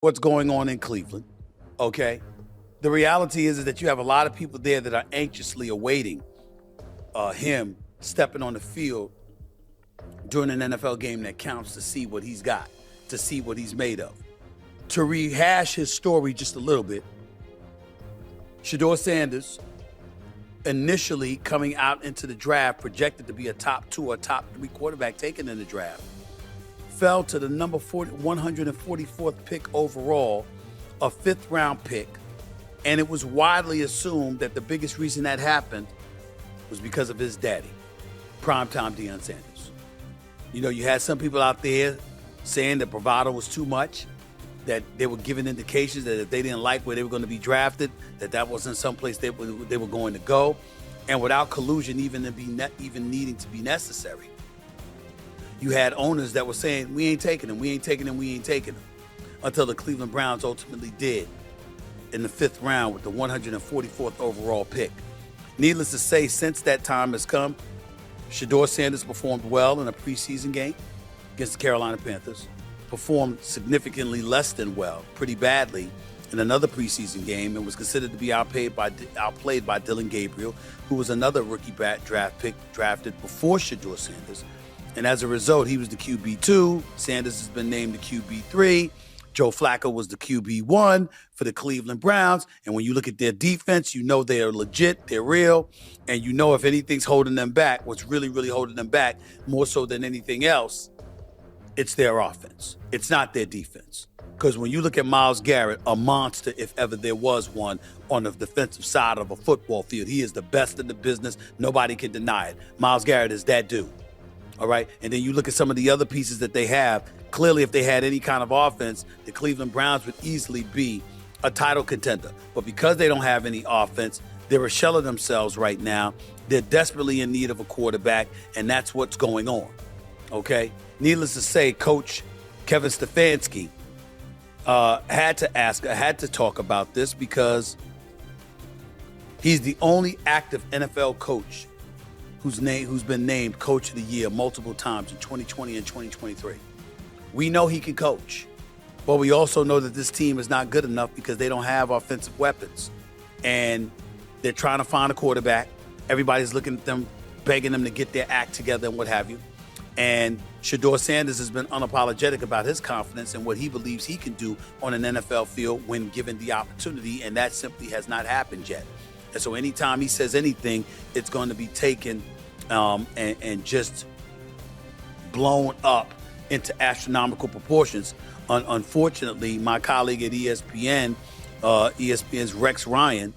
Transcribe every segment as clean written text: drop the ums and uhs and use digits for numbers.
what's going on in Cleveland, okay? The reality is that you have a lot of people there that are anxiously awaiting him stepping on the field during an NFL game that counts to see what he's got, to see what he's made of. To rehash his story just a little bit, Shedeur Sanders, initially coming out into the draft, projected to be a top 2 or top 3 quarterback taken in the draft, fell to the number 144th pick overall, a 5th round pick. And it was widely assumed that the biggest reason that happened was because of his daddy, primetime Deion Sanders. You know, you had some people out there saying that bravado was too much, that they were giving indications that if they didn't like where they were going to be drafted, that wasn't someplace they were going to go. And without collusion even needing to be necessary, you had owners that were saying, we ain't taking him, we ain't taking him, we ain't taking him, until the Cleveland Browns ultimately did in the 5th round with the 144th overall pick. Needless to say, since that time has come, Shedeur Sanders performed well in a preseason game against the Carolina Panthers, performed significantly less than well, pretty badly, in another preseason game, and was considered to be outplayed by Dillon Gabriel, who was another rookie draft pick drafted before Shedeur Sanders. And as a result, he was the QB2. Sanders has been named the QB3. Joe Flacco was the QB1 for the Cleveland Browns. And when you look at their defense, you know they are legit, they're real. And you know if anything's holding them back, what's really, really holding them back, more so than anything else, it's their offense. It's not their defense. Because when you look at Myles Garrett, a monster if ever there was one on the defensive side of a football field, he is the best in the business. Nobody can deny it. Myles Garrett is that dude. All right. And then you look at some of the other pieces that they have. Clearly, if they had any kind of offense, the Cleveland Browns would easily be a title contender. But because they don't have any offense, they're a shell of themselves right now. They're desperately in need of a quarterback, and that's what's going on. Okay. Needless to say, Coach Kevin Stefanski had to talk about this because he's the only active NFL coach who's been named Coach of the Year multiple times in 2020 and 2023. We know he can coach, but we also know that this team is not good enough because they don't have offensive weapons. And they're trying to find a quarterback. Everybody's looking at them, begging them to get their act together and what have you. And Shedeur Sanders has been unapologetic about his confidence and what he believes he can do on an NFL field when given the opportunity, and that simply has not happened yet. And so anytime he says anything, it's going to be taken and just blown up into astronomical proportions. Unfortunately, my colleague at ESPN, ESPN's Rex Ryan,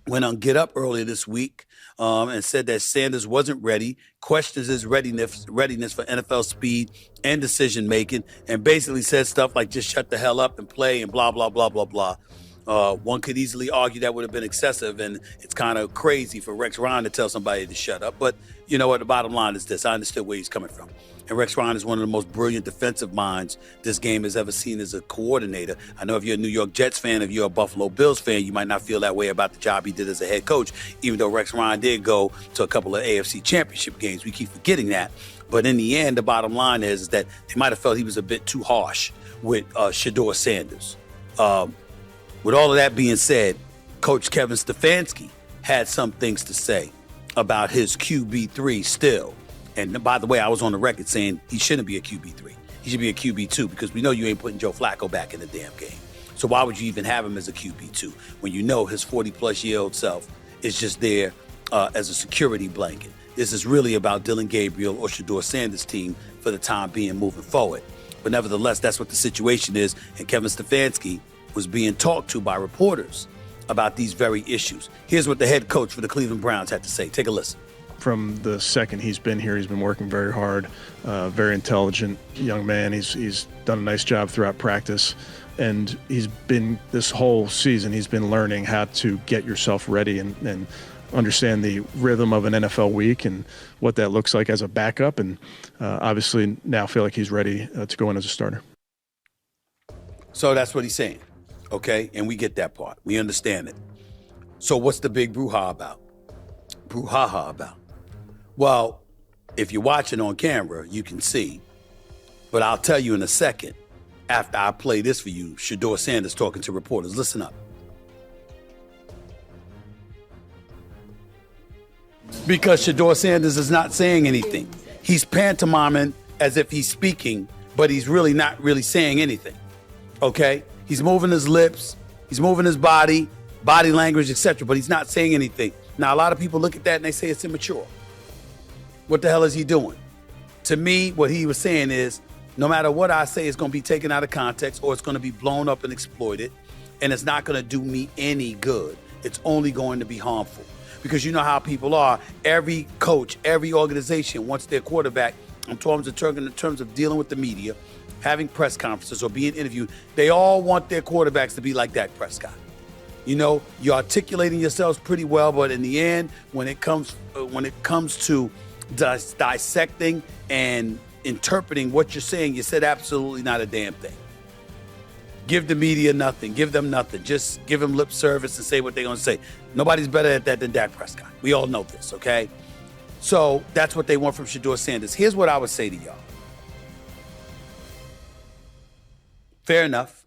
went on Get Up earlier this week and said that Sanders wasn't ready, questions his readiness for NFL speed and decision-making, and basically said stuff like just shut the hell up and play and blah, blah, blah, blah, blah. One could easily argue that would have been excessive, and it's kind of crazy for Rex Ryan to tell somebody to shut up. But you know what? The bottom line is this. I understood where he's coming from. And Rex Ryan is one of the most brilliant defensive minds this game has ever seen as a coordinator. I know if you're a New York Jets fan, if you're a Buffalo Bills fan, you might not feel that way about the job he did as a head coach, even though Rex Ryan did go to a couple of AFC championship games. We keep forgetting that. But in the end, the bottom line is that they might have felt he was a bit too harsh with Shedeur Sanders. With all of that being said, Coach Kevin Stefanski had some things to say about his QB3 still. And by the way, I was on the record saying he shouldn't be a QB3. He should be a QB2 because we know you ain't putting Joe Flacco back in the damn game. So why would you even have him as a QB2 when you know his 40-plus-year-old self is just there as a security blanket? This is really about Dillon Gabriel or Shedeur Sanders' team for the time being moving forward. But nevertheless, that's what the situation is. And Kevin Stefanski was being talked to by reporters about these very issues. Here's what the head coach for the Cleveland Browns had to say. Take a listen. From the second he's been here, he's been working very hard, very intelligent young man. He's done a nice job throughout practice. And he's been, this whole season, he's been learning how to get yourself ready and understand the rhythm of an NFL week and what that looks like as a backup. And obviously now feel like he's ready to go in as a starter. So that's what he's saying. Okay, and we get that part. We understand it. So what's the big brouhaha about? Well, if you're watching on camera, you can see. But I'll tell you in a second after I play this for you. Shedeur Sanders talking to reporters. Listen up. Because Shedeur Sanders is not saying anything. He's pantomiming as if he's speaking, but he's really not really saying anything. Okay? He's moving his lips, he's moving his body language, etc., but he's not saying anything. Now, a lot of people look at that and they say it's immature. What the hell is he doing? To me, what he was saying is, no matter what I say, it's going to be taken out of context or it's going to be blown up and exploited, and it's not going to do me any good. It's only going to be harmful. Because you know how people are. Every coach, every organization wants their quarterback, in terms of dealing with the media, having press conferences or being interviewed, they all want their quarterbacks to be like Dak Prescott. You know, you're articulating yourselves pretty well, but in the end, when it comes to dissecting and interpreting what you're saying, you said absolutely not a damn thing. Give the media nothing. Give them nothing. Just give them lip service and say what they're going to say. Nobody's better at that than Dak Prescott. We all know this, okay? So that's what they want from Shedeur Sanders. Here's what I would say to y'all. Fair enough.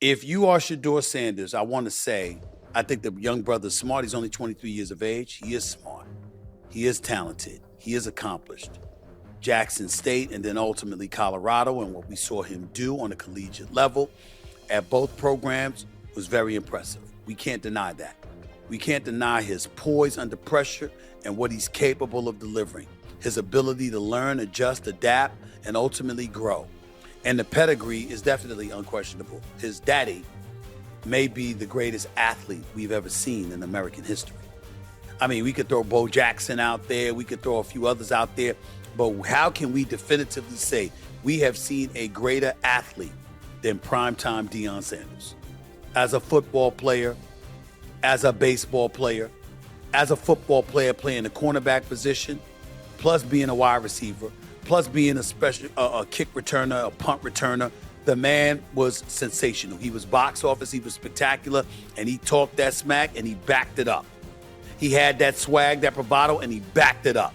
If you are Shedeur Sanders, I want to say, I think the young brother's smart. He's only 23 years of age. He is smart. He is talented. He is accomplished. Jackson State and then ultimately Colorado, and what we saw him do on a collegiate level at both programs was very impressive. We can't deny that. We can't deny his poise under pressure and what he's capable of delivering. His ability to learn, adjust, adapt, and ultimately grow. And the pedigree is definitely unquestionable. His daddy may be the greatest athlete we've ever seen in American history. I mean, we could throw Bo Jackson out there. We could throw a few others out there. But how can we definitively say we have seen a greater athlete than primetime Deion Sanders? As a football player, as a baseball player, as a football player playing the cornerback position, plus being a wide receiver, plus being a kick returner, a punt returner, the man was sensational. He was box office, he was spectacular, and he talked that smack and he backed it up. He had that swag, that bravado, and he backed it up.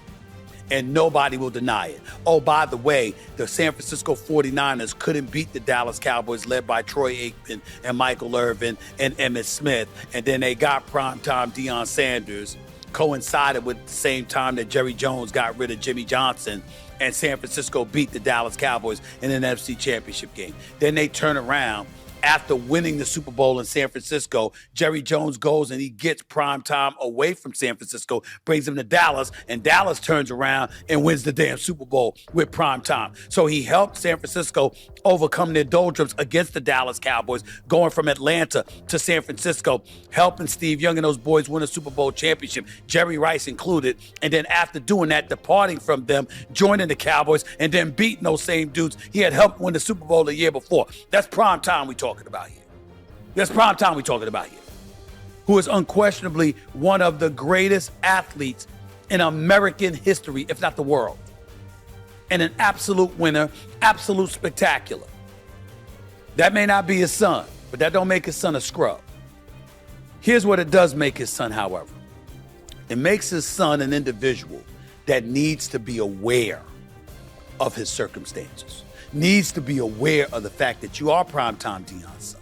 And nobody will deny it. Oh, by the way, the San Francisco 49ers couldn't beat the Dallas Cowboys led by Troy Aikman and Michael Irvin and Emmitt Smith. And then they got primetime Deion Sanders, coincided with the same time that Jerry Jones got rid of Jimmy Johnson, and San Francisco beat the Dallas Cowboys in an NFC Championship game. Then they turn around. After winning the Super Bowl in San Francisco, Jerry Jones goes and he gets prime time away from San Francisco, brings him to Dallas, and Dallas turns around and wins the damn Super Bowl with prime time. So he helped San Francisco overcome their doldrums against the Dallas Cowboys, going from Atlanta to San Francisco, helping Steve Young and those boys win a Super Bowl championship, Jerry Rice included. And then after doing that, departing from them, joining the Cowboys, and then beating those same dudes he had helped win the Super Bowl the year before. That's prime time we talking about here. That's prime time we talking about here. Who is unquestionably one of the greatest athletes in American history, if not the world. And an absolute winner, absolute spectacular. That may not be his son, but that don't make his son a scrub. Here's what it does make his son, however. It makes his son an individual that needs to be aware of his circumstances, needs to be aware of the fact that you are primetime Deion's son.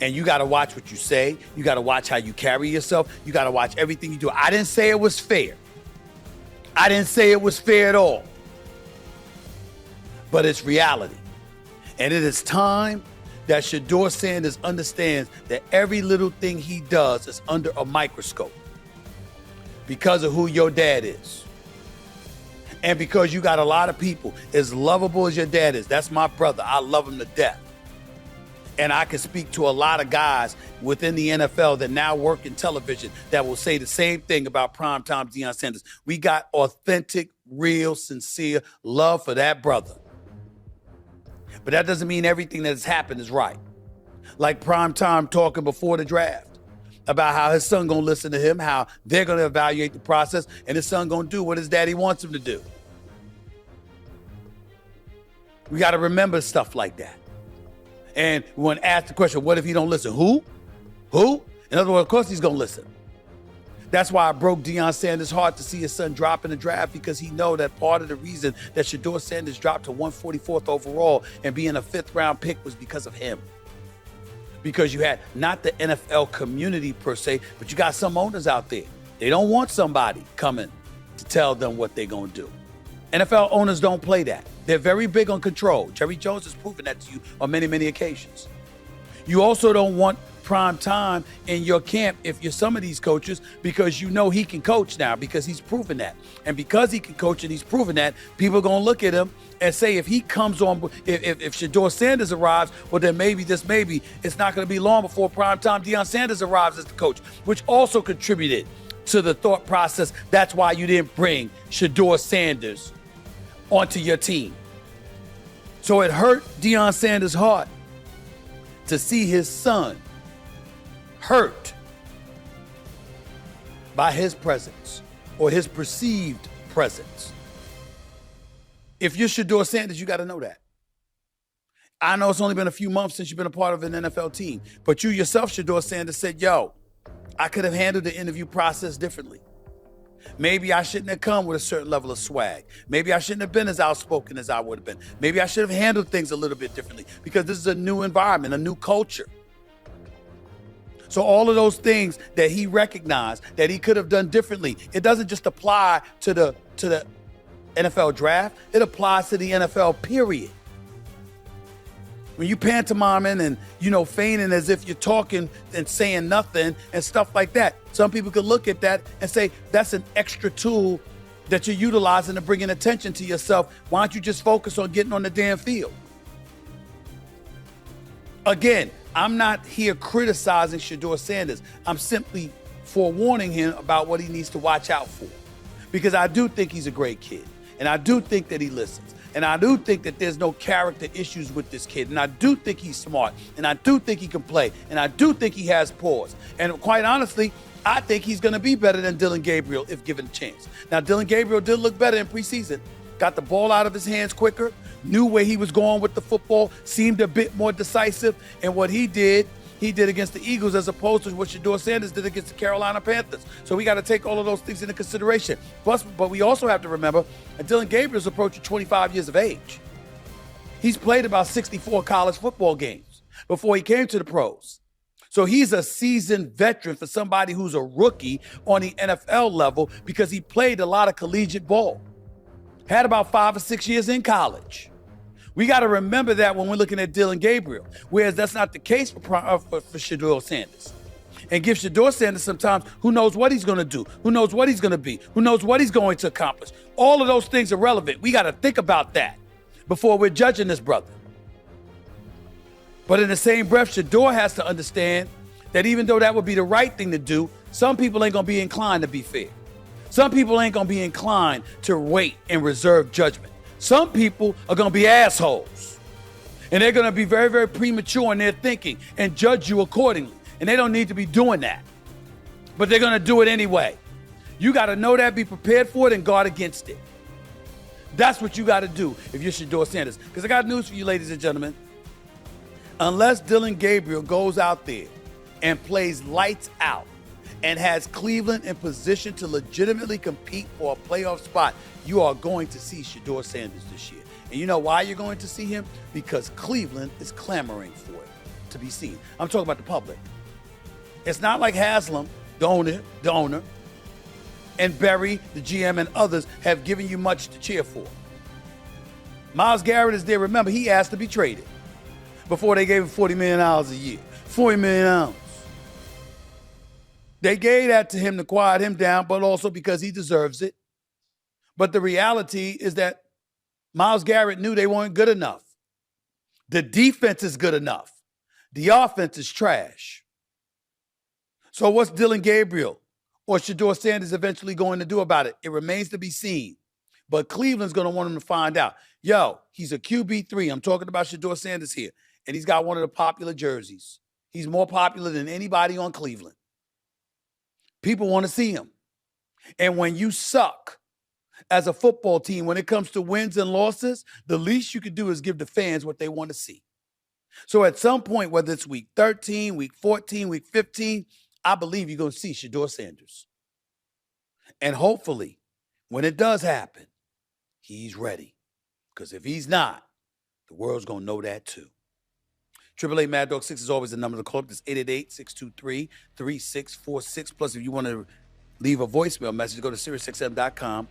And you got to watch what you say. You got to watch how you carry yourself. You got to watch everything you do. I didn't say it was fair. I didn't say it was fair at all. But it's reality. And it is time that Shedeur Sanders understands that every little thing he does is under a microscope because of who your dad is. And because you got a lot of people as lovable as your dad is. That's my brother. I love him to death. And I can speak to a lot of guys within the NFL that now work in television that will say the same thing about primetime Deion Sanders. We got authentic, real, sincere love for that brother. But that doesn't mean everything that has happened is right. Like primetime talking before the draft about how his son gonna listen to him, how they're gonna evaluate the process, and his son gonna do what his daddy wants him to do. We gotta remember stuff like that. And we want to ask the question, what if he don't listen? Who? In other words, of course he's gonna listen. That's why I broke Deion Sanders' heart to see his son drop in the draft, because he know that part of the reason that Shedeur Sanders dropped to 144th overall and being a 5th-round pick was because of him. Because you had not the NFL community per se, but you got some owners out there. They don't want somebody coming to tell them what they're going to do. NFL owners don't play that. They're very big on control. Jerry Jones has proven that to you on many, many occasions. You also don't want prime time in your camp if you're some of these coaches, because you know he can coach now, because he's proven that. And because he can coach and he's proven that, people are going to look at him and say, if he comes on, if Shedeur Sanders arrives, well, then maybe it's not going to be long before prime time Deion Sanders arrives as the coach, which also contributed to the thought process. That's why you didn't bring Shedeur Sanders onto your team. So it hurt Deion Sanders' heart to see his son hurt by his presence or his perceived presence. If you're Shedeur Sanders, you got to know that. I know it's only been a few months since you've been a part of an NFL team, but you yourself, Shedeur Sanders, said, yo, I could have handled the interview process differently. Maybe I shouldn't have come with a certain level of swag. Maybe I shouldn't have been as outspoken as I would have been. Maybe I should have handled things a little bit differently, because this is a new environment, a new culture. So all of those things that he recognized that he could have done differently, it doesn't just apply to the NFL draft. It applies to the NFL period. When you pantomiming and, feigning as if you're talking and saying nothing and stuff like that, some people could look at that and say, that's an extra tool that you're utilizing to bring in attention to yourself. Why don't you just focus on getting on the damn field? Again, I'm not here criticizing Shedeur Sanders. I'm simply forewarning him about what he needs to watch out for. Because I do think he's a great kid. And I do think that he listens. And I do think that there's no character issues with this kid. And I do think he's smart. And I do think he can play. And I do think he has pause. And quite honestly, I think he's going to be better than Dillon Gabriel if given a chance. Now, Dillon Gabriel did look better in preseason. Got the ball out of his hands quicker, knew where he was going with the football, seemed a bit more decisive. And what he did against the Eagles as opposed to what Shedeur Sanders did against the Carolina Panthers. So we got to take all of those things into consideration. But we also have to remember that Dillon Gabriel's approaching 25 years of age. He's played about 64 college football games before he came to the pros. So he's a seasoned veteran for somebody who's a rookie on the NFL level, because he played a lot of collegiate ball. Had about 5 or 6 years in college. We got to remember that when we're looking at Dillon Gabriel, whereas that's not the case for Shedeur Sanders. And give Shedeur Sanders sometimes, who knows what he's going to do, who knows what he's going to be, who knows what he's going to accomplish. All of those things are relevant. We got to think about that before we're judging this brother. But in the same breath, Shedeur has to understand that even though that would be the right thing to do, some people ain't going to be inclined to be fair. Some people ain't going to be inclined to wait and reserve judgment. Some people are going to be assholes. And they're going to be very, very premature in their thinking and judge you accordingly. And they don't need to be doing that. But they're going to do it anyway. You got to know that, be prepared for it, and guard against it. That's what you got to do if you're Shedeur Sanders. Because I got news for you, ladies and gentlemen. Unless Dillon Gabriel goes out there and plays lights out and has Cleveland in position to legitimately compete for a playoff spot, you are going to see Shedeur Sanders this year. And you know why you're going to see him? Because Cleveland is clamoring for it to be seen. I'm talking about the public. It's not like Haslam, the owner, and Berry, the GM, and others have given you much to cheer for. Myles Garrett is there. Remember, he asked to be traded before they gave him $40 million a year. $40 million. They gave that to him to quiet him down, but also because he deserves it. But the reality is that Myles Garrett knew they weren't good enough. The defense is good enough. The offense is trash. So what's Dillon Gabriel or Shedeur Sanders eventually going to do about it? It remains to be seen. But Cleveland's going to want him to find out. Yo, he's a QB3. I'm talking about Shedeur Sanders here. And he's got one of the popular jerseys. He's more popular than anybody on Cleveland. People want to see him. And when you suck as a football team, when it comes to wins and losses, the least you can do is give the fans what they want to see. So at some point, whether it's week 13, week 14, week 15, I believe you're going to see Shedeur Sanders. And hopefully, when it does happen, he's ready. Because if he's not, the world's going to know that too. 888 Mad Dog 6 is always the number to call up. It's 888-623-3646. Plus, if you want to leave a voicemail message, go to SiriusXM.com